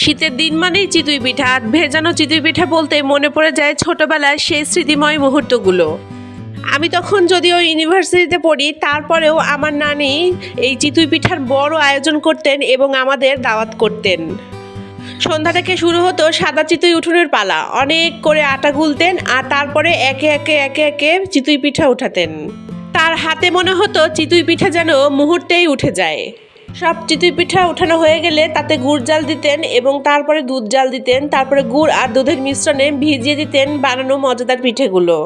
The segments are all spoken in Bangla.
শীতের দিন মানেই চিতই পিঠা। আর ভেজানো চিতই পিঠা বলতে মনে পড়ে যায় ছোটবেলার সেই স্মৃতিময় মুহূর্তগুলো। আমি তখন যদিও ইউনিভার্সিটিতে পড়ি, তারপরেও আমার নানি এই চিতই পিঠার বড় আয়োজন করতেন এবং আমাদের দাওয়াত করতেন। সন্ধ্যা থেকে শুরু হতো সাদা চিতই উঠোনের পালা। অনেক করে আটা গুলতেন আর তারপরে একে একে একে একে চিতই পিঠা উঠাতেন। তার হাতে মনে হতো চিতই পিঠা যেন মুহূর্তেই উঠে যায়। সব চিতই পিঠা উঠানো হয়ে গেলে তাতে গুড় জাল দিতেন এবং তারপরে দুধ জাল দিতেন। তারপরে গুড় আর দুধের মিশ্রণে ভিজিয়ে দিতেন বানানো মজাদার পিঠেগুলো।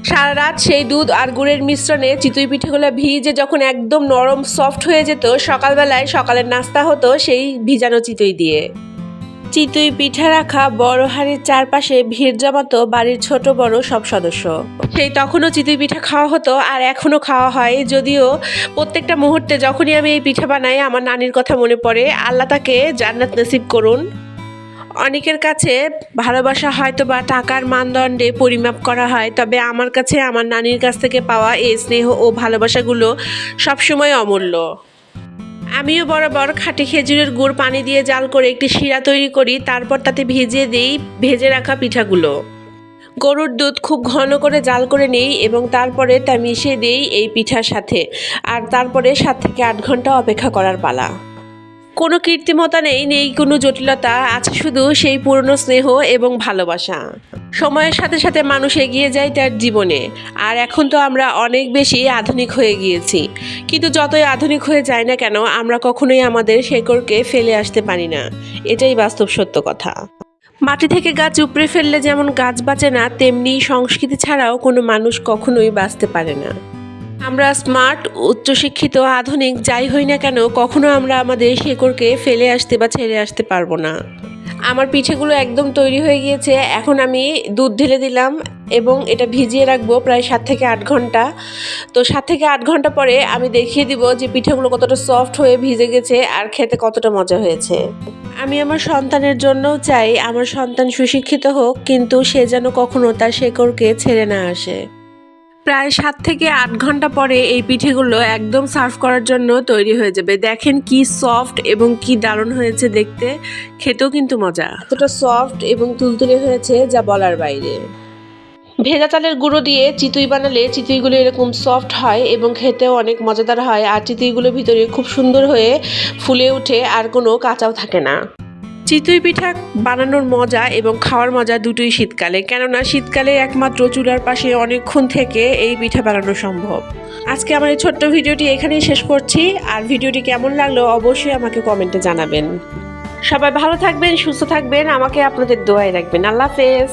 সারা রাত সেই দুধ আর গুড়ের মিশ্রণে চিতই পিঠেগুলো ভিজে যখন একদম নরম সফট হয়ে যেত, সকালবেলায় সকালের নাস্তা হতো সেই ভিজানো চিতই দিয়ে। চিতই পিঠা রাখা বড় হাঁড়ির চারপাশে ভিড় জমাতো বাড়ির ছোট বড় সব সদস্য। সেই তখনও চিতই পিঠা খাওয়া হতো আর এখনও খাওয়া হয়। যদিও প্রত্যেকটা মুহূর্তে যখনই আমি এই পিঠা বানাই আমার নানির কথা মনে পড়ে। আল্লাহ তাকে জান্নাত নসিব করুন। অনেকের কাছে ভালোবাসা হয়তো বা টাকার মানদণ্ডে পরিমাপ করা হয়, তবে আমার কাছে আমার নানির কাছ থেকে পাওয়া এই স্নেহ ও ভালোবাসাগুলো সবসময় অমূল্য। আমিও বরাবর খাঁটি খেজুরের গুড় পানি দিয়ে জাল করে একটি শিরা তৈরি করি, তারপর তাতে ভিজিয়ে দিই ভেজে রাখা পিঠাগুলো। গরুর দুধ খুব ঘন করে জাল করে নিই এবং তারপরে তা মিশিয়ে দিই এই পিঠার সাথে। আর তারপরে 7 থেকে 8 ঘন্টা অপেক্ষা করার পালা। কোনো কৃত্রিমতা নেই কোনো জটিলতা, আছে শুধু সেই পুরনো স্নেহ এবং ভালোবাসা। সময়ের সাথে সাথে মানুষ এগিয়ে যায় তার জীবনে, আর এখন তো আমরা অনেক বেশি আধুনিক হয়ে গিয়েছি। কিন্তু যতই আধুনিক হয়ে যায় না কেন, আমরা কখনোই আমাদের শেকড়কে ফেলে আসতে পারি না। এটাই বাস্তব সত্য কথা। মাটি থেকে গাছ উপড়ে ফেললে যেমন গাছ বাঁচে না, তেমনি সংস্কৃতি ছাড়াও কোনো মানুষ কখনোই বাঁচতে পারে না। আমরা স্মার্ট, উচ্চশিক্ষিত, আধুনিক যাই হই না কেন, কখনো আমরা আমাদের শেকড়কে ফেলে আসতে বা ছেড়ে আসতে পারবো না। আমার পিঠেগুলো একদম তৈরি হয়ে গিয়েছে। এখন আমি দুধ ঢেলে দিলাম এবং এটা ভিজিয়ে রাখবো প্রায় 7 থেকে 8 ঘন্টা। তো 7 থেকে 8 ঘন্টা পরে আমি দেখিয়ে দিব যে পিঠেগুলো কতটা সফট হয়ে ভিজে গেছে আর খেতে কতটা মজা হয়েছে। আমি আমার সন্তানের জন্যও চাই আমার সন্তান সুশিক্ষিত হোক, কিন্তু সে যেন কখনো তার শেকড়কে ছেড়ে না আসে। প্রায় 7 থেকে 8 ঘন্টা পরে এই পিঠেগুলো একদম সার্ভ করার জন্য তৈরি হয়ে যাবে। দেখেন কি সফট এবং কি দারুণ হয়েছে দেখতে, খেতেও কিন্তু মজা। এতটা সফট এবং তুলতুলে হয়েছে যা বলার বাইরে। ভেজা চালের গুঁড়ো দিয়ে চিতই বানালে চিতইগুলো এরকম সফট হয় এবং খেতেও অনেক মজাদার হয়। আর চিতইগুলো ভিতরে খুব সুন্দর হয়ে ফুলে ওঠে আর কোনো কাঁচাও থাকে না। চিতই পিঠা বানানোর মজা এবং খাওয়ার মজা দুটোই শীতকালে, কেননা শীতকালে একমাত্র চুলার পাশে অনেকক্ষণ থেকে এই পিঠা বানানো সম্ভব। আজকে আমার এই ছোট্ট ভিডিওটি এখানেই শেষ করছি। আর ভিডিওটি কেমন লাগলো অবশ্যই আমাকে কমেন্টে জানাবেন। সবাই ভালো থাকবেন, সুস্থ থাকবেন, আমাকে আপনাদের দোয়ায় রাখবেন। আল্লাহ হাফেজ।